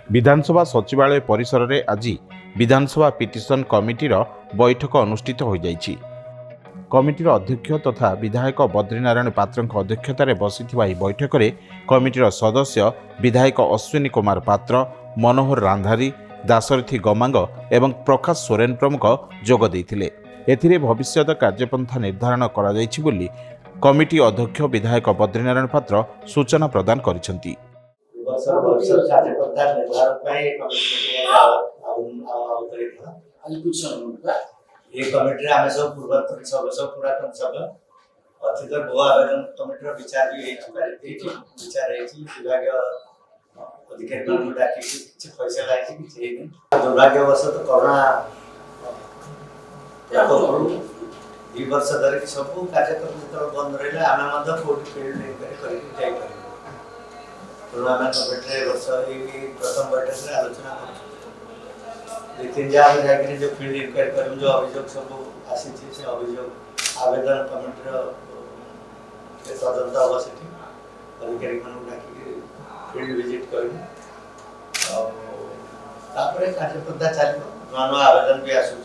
विधानसभा सचिवालय परिसर में आज विधानसभा पिटिशन कमिटीर बैठक अनुष्ठित हो जाइछि। कमिटीर अध्यक्ष तथा विधायक बद्रीनारायण पात्र अध्यक्षतार बसिथिबा एही बैठक में कमिटीर सदस्य विधायक अश्विनी कुमार पात्र, मनोहर रांधारी, दाशरथी गमांग एवं प्रकाश सोरेन प्रमुख जोग देइथिले। एथिरे भविष्यत कार्यपंथा निर्धारण करा जाइछि बोली कमिटी अध्यक्ष विधायक बद्रीनारायण पात्र सूचना प्रदान करिसेंति। ये कमिटी आम सब पूर्वतन सब पुरातन सब अतीत बहु आवेदन कमिटी विचार भी विचार विभाग अधिकारी डाक पैसा लगे कि दुर्भाग्यवश तो कोरोना वर्ष धरिक सब कार्यक्रम जो बंद रहा आम फील्ड इंक्वारी तेणु आम कमिटी वर्ष प्रथम बैठक में आलोचना कर तीन जगह जाकर जो फील्ड इंक्वारी कर जो अभियोग सब आसी से अभियोग आवेदन कमिटी तदंत हम से अधिकारी डाक फील्ड विजिट कर कार्यपंथा चलो नुआ नुआ आवेदन भी आसूँ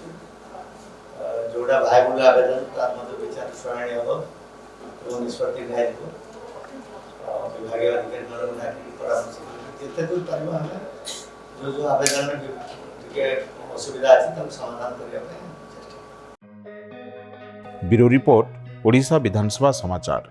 जोड़ा भाईबुल आवेदन तार विचार शुणी हम और निष्पत्ति निया विभाग अधिकारी डाक परामर्श जिते दूर पार आम जो जो आवेदन असुविधा अच्छी समाधान करने। ब्यूरो रिपोर्ट, ओडिशा विधानसभा समाचार।